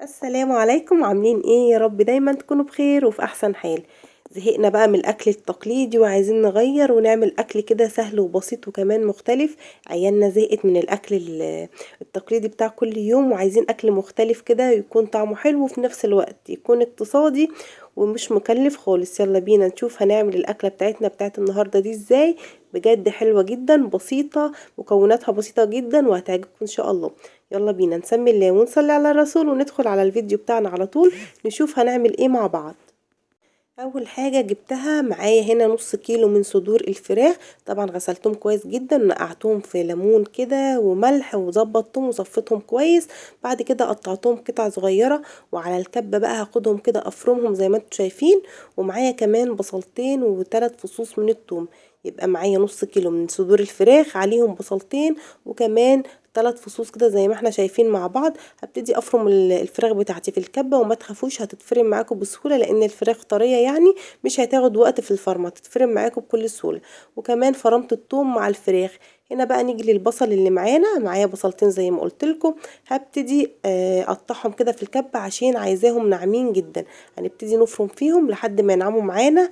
السلام عليكم، عاملين ايه؟ يا رب دايما تكونوا بخير وفي احسن حال. زهقنا بقى من الاكل التقليدي وعايزين نغير ونعمل اكل كده سهل وبسيط وكمان مختلف. عيالنا زهقت من الاكل التقليدي بتاع كل يوم، وعايزين اكل مختلف كده يكون طعمه حلو وفي نفس الوقت يكون اقتصادي ومش مكلف خالص. يلا بينا نشوف هنعمل الاكلة بتاعتنا بتاعت النهاردة دي ازاي. بجد حلوة جدا، بسيطة، مكوناتها بسيطة جدا وهتعجبكم ان شاء الله. يلا بينا نسمي الله ونصلي على الرسول وندخل على الفيديو بتاعنا على طول نشوف هنعمل ايه مع بعض. اول حاجة جبتها معايا هنا نص كيلو من صدور الفراخ. طبعا غسلتهم كويس جدا، نقعتهم في ليمون كده وملح وظبطتهم وصفتهم كويس. بعد كده قطعتهم قطع صغيرة، وعلى الكبة بقى هاخدهم كده افرمهم زي ما انتم شايفين. ومعايا كمان بصلتين وثلاث فصوص من الثوم. يبقى معايا نص كيلو من صدور الفراخ عليهم بصلتين وكمان 3 فصوص كده زي ما احنا شايفين مع بعض. هبتدي افرم الفراخ بتاعتي في الكبه، وما تخافوش هتتفرم معاكم بسهوله لان الفراخ طريه، يعني مش هتاخد وقت في الفرمه، تتفرم معاكم بكل سهوله. وكمان فرمت الثوم مع الفراخ. هنا بقى نيجي للبصل اللي معايا بصلتين زي ما قلت لكم. هبتدي اقطعهم كده في الكبه عشان عايزاهم ناعمين جدا. هنبتدي نفرم فيهم لحد ما ينعموا معانا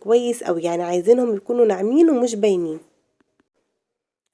كويس أوي، يعني عايزينهم يكونوا ناعمين ومش باينين.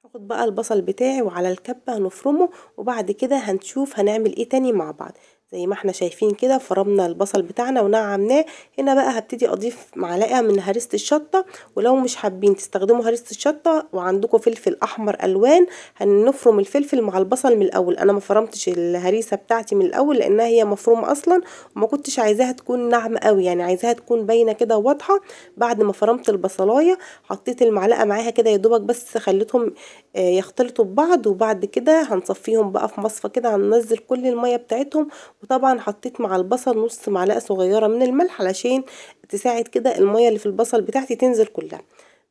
هاخد بقى البصل بتاعي وعلى الكبة هنفرمه، وبعد كده هنشوف هنعمل ايه تاني مع بعض. زي ما احنا شايفين كده فرمنا البصل بتاعنا ونعمناه. هنا بقى هبتدي اضيف معلقة من هريسة الشطة، ولو مش حابين تستخدموا هريسة الشطة وعندكم فلفل احمر الوان هنفرم الفلفل مع البصل من الاول. انا ما فرمتش الهريسة بتاعتي من الاول لانها هي مفرومة اصلا، وما كنتش عايزاها تكون ناعمة قوي، يعني عايزاها تكون باينة كده واضحة. بعد ما فرمت البصلاية حطيت المعلقة معاها كده يا دوبك، بس خليتهم يختلطوا ببعض. وبعد كده هنصفيهم بقى في مصفى كده، هننزل كل المية بتاعتهم. وطبعا حطيت مع البصل نص معلقة صغيرة من الملح علشان تساعد كده المية اللي في البصل بتاعتي تنزل كلها.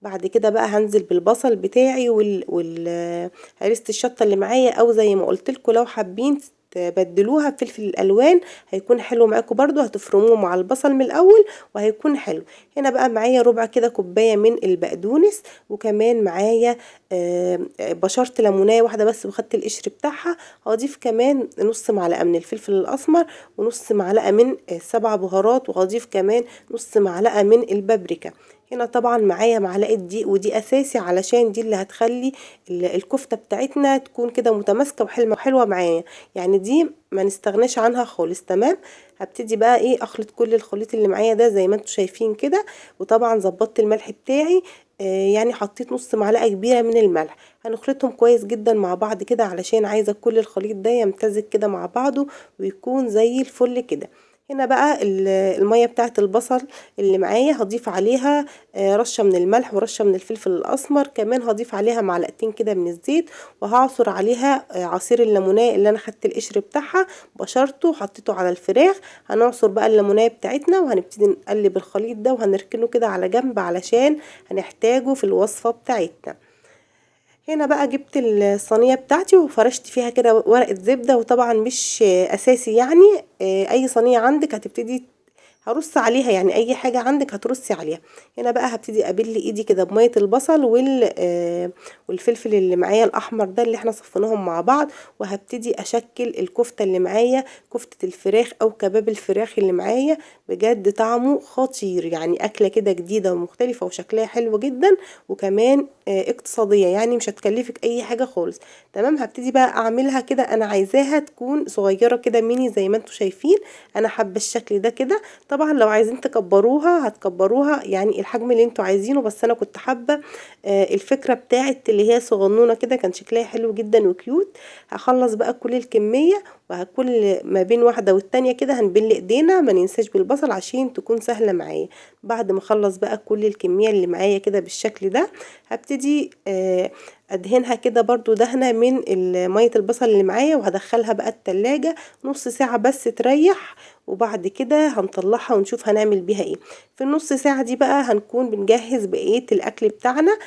بعد كده بقى هنزل بالبصل بتاعي هريسة الشطة اللي معايا، او زي ما قلت لكم لو حابين تبدلوها بفلفل الالوان هيكون حلو معاكم برضو، هتفرموه مع البصل من الاول وهيكون حلو. هنا بقى معايا ربع كده كوبايه من البقدونس، وكمان معايا بشرت ليمونايه واحده بس وخدت القشر بتاعها. هضيف كمان نص معلقه من الفلفل الاسمر، ونص معلقه من 7 بهارات، وهضيف كمان نص معلقه من البابريكا. هنا طبعا معايا معلقه دقيق، ودي اساسي علشان دي اللي هتخلي الكفته بتاعتنا تكون كده متماسكه وحلوه معايا، يعني دي ما نستغناش عنها خالص. تمام. هبتدي بقى ايه اخلط كل الخليط اللي معايا ده زي ما انتم شايفين كده. وطبعا ظبطت الملح بتاعي، يعني حطيت نص معلقه كبيره من الملح. هنخلطهم كويس جدا مع بعض كده علشان عايزه كل الخليط ده يمتزج كده مع بعضه ويكون زي الفل كده. هنا بقى المية بتاعت البصل اللي معايا هضيف عليها رشة من الملح ورشة من الفلفل الأسمر، كمان هضيف عليها معلقتين كده من الزيت، وهعصر عليها عصير الليمونية اللي أنا خدت القشر بتاعها بشرته وحطيته على الفراخ. هنعصر بقى الليمونية بتاعتنا وهنبتدي نقلب الخليط ده وهنركنه كده على جنب علشان هنحتاجه في الوصفة بتاعتنا. هنا بقى جبت الصينية بتاعتي وفرشت فيها كده ورقة زبدة، وطبعا مش أساسي، يعني أي صينية عندك هتبتدي هرص عليها، يعني اي حاجه عندك هترصي عليها. هنا بقى هبتدي ابل ايدي كده بميه البصل والفلفل اللي معايا الاحمر ده اللي احنا صفيناهم مع بعض، وهبتدي اشكل الكفته اللي معايا، كفته الفراخ او كباب الفراخ اللي معايا. بجد طعمه خطير، يعني اكله كده جديده ومختلفه وشكلها حلو جدا، وكمان اقتصاديه، يعني مش هتكلفك اي حاجه خالص. تمام. هبتدي بقى اعملها كده، انا عايزاها تكون صغيره كده ميني زي ما انتم شايفين. انا حابه الشكل ده كده. طبعا لو عايزين تكبروها هتكبروها، يعني الحجم اللي انتوا عايزينه، بس انا كنت حابه الفكره بتاعت اللي هي صغنونه كده، كان شكلها حلو جدا وكيوت. هخلص بقى كل الكميه، وهكل ما بين واحده والتانيه كده هنبل ايدينا، ما ننساش بالبصل عشان تكون سهله معايا. بعد ما اخلص بقى كل الكميه اللي معايا كده بالشكل ده، هبتدي ادهنها كده برضو دهنه من ميه البصل اللي معايا، وهدخلها بقى التلاجة نص ساعه بس تريح. وبعد كده هنطلعها ونشوف هنعمل بيها ايه. في النص ساعة دي بقى هنكون بنجهز بقية الاكل بتاعنا.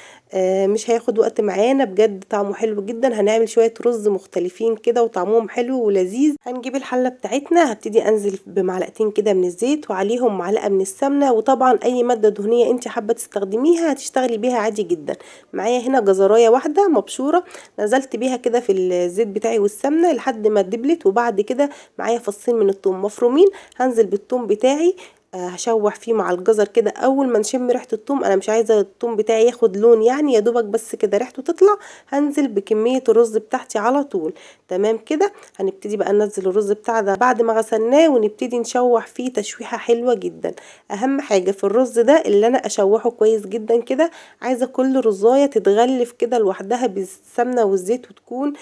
مش هياخد وقت معانا، بجد طعمه حلو جدا. هنعمل شويه رز مختلفين كده وطعمهم حلو ولذيذ. هنجيب الحله بتاعتنا، هبتدي انزل بمعلقتين كده من الزيت وعليهم معلقه من السمنه، وطبعا اي ماده دهنيه انت حابه تستخدميها هتشتغلي بيها عادي جدا. معايا هنا جزرايه واحده مبشوره، نزلت بيها كده في الزيت بتاعي والسمنه لحد ما دبلت. وبعد كده معايا فصين من الثوم مفرومين، هنزل بالثوم بتاعي هشوح فيه مع الجزر كده. اول ما نشم ريحه الثوم، انا مش عايزه الثوم بتاعي ياخد لون يعني، يا دوبك بس كده ريحته تطلع، هنزل بكميه الرز بتاعتي على طول. تمام كده. هنبتدي بقى ننزل الرز بتاعنا بعد ما غسلناه ونبتدي نشوح فيه تشويحه حلوه جدا. اهم حاجه في الرز ده اللي انا اشوحه كويس جدا كده. عايزه كل رزايه تتغلف كده لوحدها بالسمنه والزيت وتكون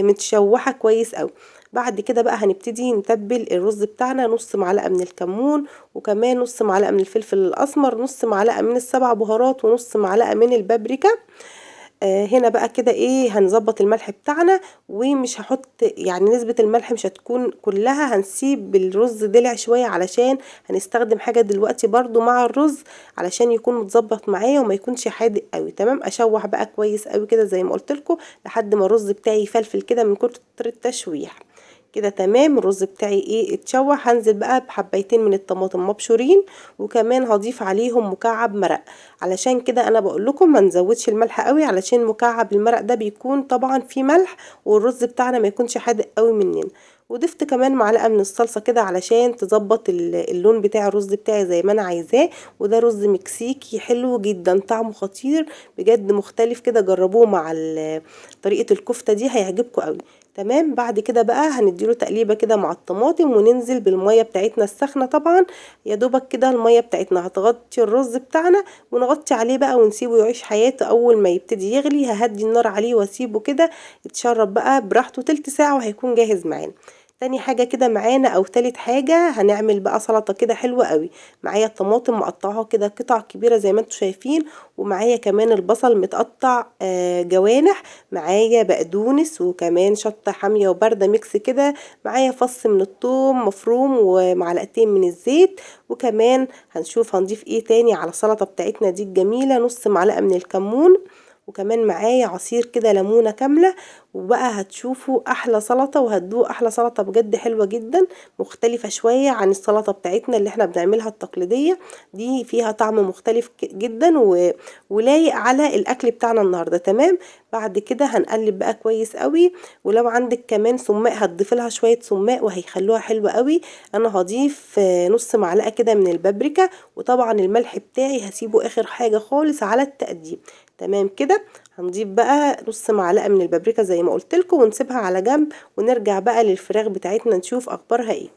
متشوحه كويس قوي. بعد كده بقى هنبتدي نتبل الرز بتاعنا، نص معلقه من الكمون، وكمان نص معلقه من الفلفل الاسمر، نص معلقه من السبع بهارات، ونص معلقه من البابريكا. هنا بقى كده ايه هنظبط الملح بتاعنا، ومش هحط يعني نسبة الملح مش هتكون كلها، هنسيب الرز دلع شوية علشان هنستخدم حاجة دلوقتي برضو مع الرز علشان يكون متظبط معايا وما يكونش حادق قوي. تمام. اشوح بقى كويس قوي كده زي ما قلت لكم لحد ما الرز بتاعي يفلفل كده من كتر التشويح كده. تمام. الرز بتاعي ايه اتشوح. هنزل بقى بحبيتين من الطماطم مبشورين، وكمان هضيف عليهم مكعب مرق. علشان كده انا بقول لكم ما نزودش الملح قوي، علشان مكعب المرق ده بيكون طبعا فيه ملح، والرز بتاعنا ما يكونش حادق قوي مننا. وضفت كمان معلقه من الصلصه كده علشان تظبط اللون بتاع الرز بتاعي زي ما انا عايزاه. وده رز مكسيكي حلو جدا، طعمه خطير بجد، مختلف كده. جربوه مع طريقه الكفته دي هيعجبكم قوي. تمام. بعد كده بقى هنديله تقليبه كده مع الطماطم، وننزل بالميه بتاعتنا السخنه طبعا. يا دوبك كده الميه بتاعتنا هتغطي الرز بتاعنا، ونغطي عليه بقى ونسيبه يعيش حياته. اول ما يبتدي يغلي ههدي النار عليه واسيبه كده يتشرب بقى براحته تلت ساعه وهيكون جاهز معانا. تاني حاجة كده معانا او تالت حاجة هنعمل بقى سلطة كده حلوة قوي. معايا الطماطم مقطعها كده قطع كبيرة زي ما انتم شايفين، ومعايا كمان البصل متقطع جوانح، معايا بقدونس، وكمان شطة حامية وباردة ميكس كده، معايا فص من الثوم مفروم، ومعلقتين من الزيت. وكمان هنشوف هنضيف ايه تاني على السلطة بتاعتنا دي الجميلة، نص معلقة من الكمون، وكمان معايا عصير كده ليمونة كاملة. وبقى هتشوفوا احلى سلطة وهتدوقوا احلى سلطة بجد، حلوة جدا، مختلفة شوية عن السلطة بتاعتنا اللي احنا بنعملها التقليدية. دي فيها طعم مختلف جدا ولايق على الاكل بتاعنا النهاردة. تمام. بعد كده هنقلب بقى كويس قوي، ولو عندك كمان سماق هتضيف لها شوية سماق وهيخلوها حلوة قوي. انا هضيف نص معلقة كده من البابريكا، وطبعا الملح بتاعي هسيبه اخر حاجة خالص على التقديم. تمام كده. هنضيف بقى نص معلقة من البابريكا زي ما قلت لكم ونسيبها على جنب، ونرجع بقى للفراخ بتاعتنا نشوف اخبارها ايه.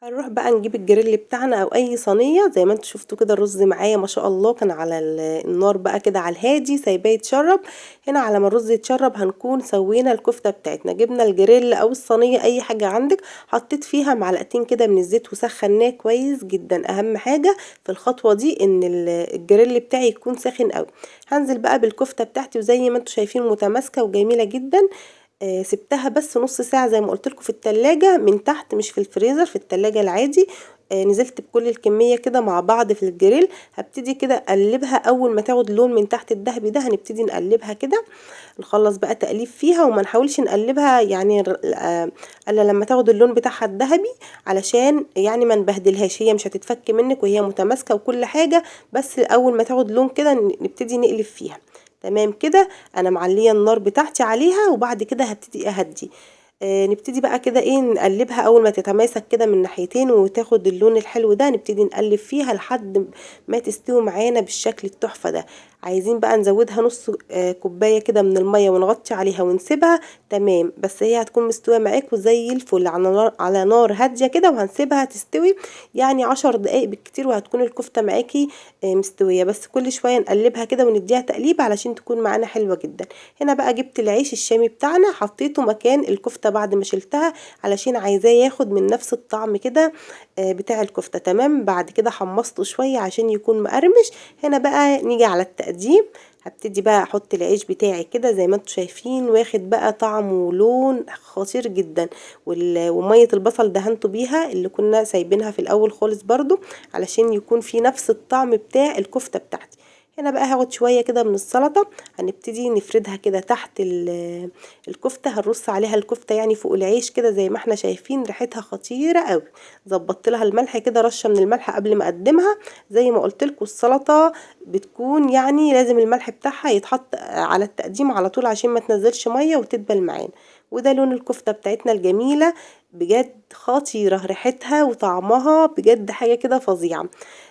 هنروح بقى نجيب الجريل بتاعنا او اي صينيه. زي ما انتوا شفتوا كده الرز معايا ما شاء الله كان على النار بقى كده على الهادي سايباه يتشرب. هنا على ما الرز يتشرب هنكون سوينا الكفته بتاعتنا. جبنا الجريل او الصينيه اي حاجه عندك، حطيت فيها معلقتين كده من الزيت وسخناه كويس جدا. اهم حاجه في الخطوه دي ان الجريل بتاعي يكون ساخن قوي. هنزل بقى بالكفته بتاعتي، وزي ما انتوا شايفين متماسكه وجميله جدا. سبتها بس نص ساعة زي ما قلت لكم في التلاجة من تحت، مش في الفريزر، في التلاجة العادي. نزلت بكل الكمية كده مع بعض في الجريل. هبتدي كده اقلبها اول ما تاخد لون من تحت الدهبي ده، هنبتدي نقلبها كده، نخلص بقى تقليب فيها، وما نحاولش نقلبها يعني الا لما تاخد اللون بتاعها الذهبي، علشان يعني ما نبهدلهاش. هي مش هتتفك منك وهي متماسكة وكل حاجة، بس اول ما تاخد لون كده نبتدي نقلب فيها. تمام كده. انا معليه النار بتاعتي عليها، وبعد كده هبتدي اهدي. نبتدي بقى كده ايه نقلبها. اول ما تتماسك كده من ناحيتين وتاخد اللون الحلو ده، نبتدي نقلب فيها لحد ما تستوي معانا بالشكل التحفه ده. عايزين بقى نزودها نص كوبايه كده من الميه ونغطي عليها ونسيبها. تمام. بس هي هتكون مستويه معاكم زي الفل على نار هاديه كده، وهنسيبها تستوي يعني 10 دقايق بالكتير، وهتكون الكفته معاكي مستويه. بس كل شويه نقلبها كده ونديها تقليب علشان تكون معانا حلوه جدا. هنا بقى جبت العيش الشامي بتاعنا حطيته مكان الكفته بعد ما شلتها، علشان عايزاه ياخد من نفس الطعم كده بتاع الكفته. تمام. بعد كده حمصته شويه عشان يكون مقرمش. هنا بقى نيجي على التقديم. هبتدي بقى احط العيش بتاعي كده زي ما انتم شايفين، واخد بقى طعم ولون خطير جدا. وميه البصل دهنته بيها اللي كنا سايبينها في الاول خالص برضو، علشان يكون في نفس الطعم بتاع الكفته بتاعتي. هنا بقى هاخد شوية كده من السلطة، هنبتدي نفردها كده تحت الكفتة، هنرص عليها الكفتة يعني فوق العيش كده زي ما احنا شايفين. ريحتها خطيرة قوي. ظبطت لها الملح كده، رشة من الملح قبل ما اقدمها. زي ما قلت لكم السلطة بتكون يعني لازم الملح بتاعها يتحط على التقديم على طول عشان ما تنزلش مية وتدبل معانا. وده لون الكفتة بتاعتنا الجميلة، بجد خطيرة ريحتها وطعمها، بجد حاجة كده فظيعة.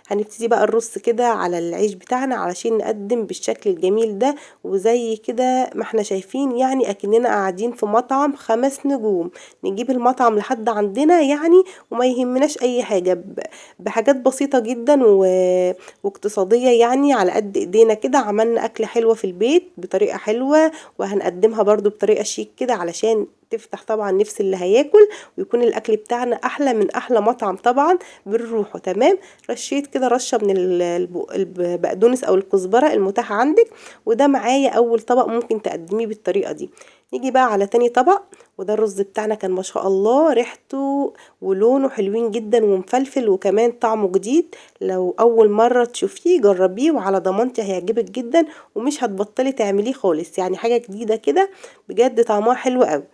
هنبتدي بقى نرص كده على العيش بتاعنا علشان نقدم بالشكل الجميل ده. وزي كده ما احنا شايفين يعني اكننا قاعدين في مطعم 5 نجوم. نجيب المطعم لحد عندنا يعني، وما يهمناش اي حاجة، بحاجات بسيطة جدا واقتصادية يعني، على قد ايدينا كده عملنا اكلة حلوة في البيت بطريقة حلوة. وهنقدمها برضو بطريقة شيك كده علشان تفتح طبعا نفس اللي هياكل، ويكون الاكل بتاعنا احلى من احلى مطعم طبعا بنروحه. تمام. رشيت كده رشه من البقدونس او الكزبره المتاح عندك. وده معايا اول طبق ممكن تقدميه بالطريقه دي. نيجي بقى على تاني طبق. وده الرز بتاعنا كان ما شاء الله ريحته ولونه حلوين جدا ومفلفل وكمان طعمه جديد. لو اول مره تشوفيه جربيه وعلى ضمانتي هيعجبك جدا، ومش هتبطلي تعمليه خالص، يعني حاجه جديده كده بجد طعمها حلو قوي.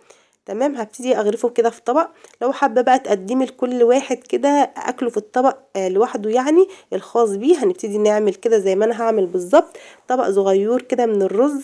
تمام. هبتدي اغرفه كده في طبق. لو حابه بقى تقدمي لكل واحد كده اكله في الطبق لوحده يعني الخاص بيه، هنبتدي نعمل كده زي ما انا هعمل بالظبط. طبق صغير كده من الرز،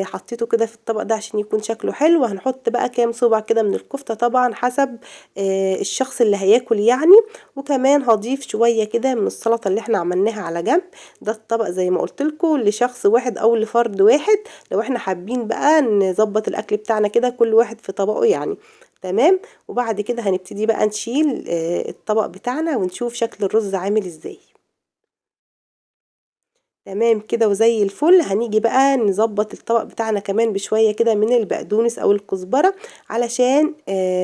حطيته كده في الطبق ده عشان يكون شكله حلو. هنحط بقى كام صباع كده من الكفته طبعا حسب الشخص اللي هياكل يعني. وكمان هضيف شويه كده من السلطه اللي احنا عملناها على جنب. ده الطبق زي ما قلت لكم لشخص واحد او لفرد واحد. لو احنا حابين بقى نظبط الاكل بتاعنا كده كل واحد في طبقه يعني. تمام. وبعد كده هنبتدي بقى نشيل الطبق بتاعنا ونشوف شكل الرز عامل ازاي. تمام كده وزي الفل. هنيجي بقى نظبط الطبق بتاعنا كمان بشوية كده من البقدونس او الكزبرة علشان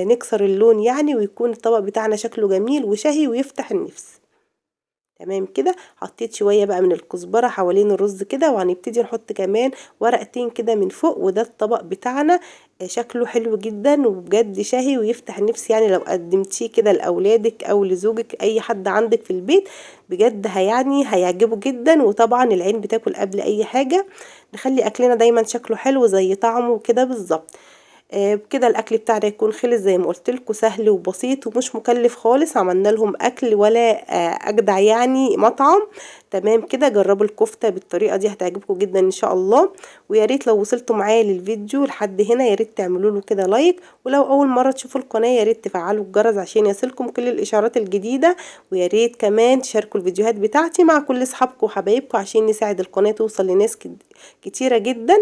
نكسر اللون يعني، ويكون الطبق بتاعنا شكله جميل وشهي ويفتح النفس. تمام كده. حطيت شوية بقى من الكزبرة حوالين الرز كده، وهنبتدي نحط كمان ورقتين كده من فوق. وده الطبق بتاعنا شكله حلو جدا وبجد شهي ويفتح النفس، يعني لو قدمتيه كده لأولادك أو لزوجك أي حد عندك في البيت بجد يعني هيعجبه جدا. وطبعا العين بتاكل قبل أي حاجة. نخلي أكلنا دايما شكله حلو زي طعمه كده بالظبط. بكده الاكل بتاعنا يكون خلص زي ما قلت لكم، سهل وبسيط ومش مكلف خالص. عملنا لهم اكل ولا اجدع يعني مطعم. تمام كده. جربوا الكفته بالطريقه دي هتعجبكم جدا ان شاء الله. ويا ريت لو وصلتوا معايا للفيديو لحد هنا يا ريت تعملوا له كده لايك. ولو اول مره تشوفوا القناه يا ريت تفعلوا الجرس عشان يصلكم كل الاشعارات الجديده. ويا ريت كمان تشاركوا الفيديوهات بتاعتي مع كل اصحابكم وحبايبكم عشان نساعد القناه توصل لناس كتيره جدا.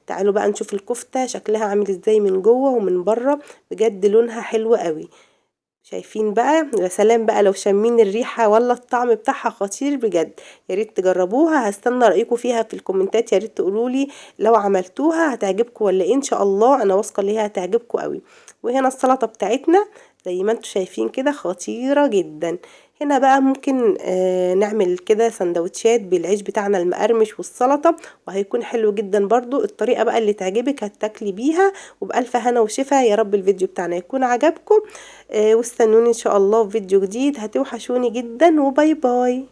تعالوا بقى نشوف الكفتة شكلها عامل ازاي من جوه ومن بره. بجد لونها حلو قوي. شايفين بقى؟ يا سلام بقى لو شامين الريحة ولا الطعم بتاعها خطير بجد. يا ريت تجربوها. هستنى رأيكم فيها في الكومنتات. يا ريت تقولولي لو عملتوها هتعجبكم ولا ايه. ان شاء الله انا واثقة ان هي هتعجبكم قوي. وهنا السلطة بتاعتنا زي ما انتم شايفين كده خطيرة جدا. هنا بقى ممكن نعمل كده سندوتشات بالعيش بتاعنا المقرمش والسلطة، وهيكون حلو جدا برضو. الطريقة بقى اللي تعجبك هتاكلي بيها. وبألف هنا وشفا. يا رب الفيديو بتاعنا يكون عجبكم. واستنوني ان شاء الله في فيديو جديد. هتوحشوني جدا وباي باي.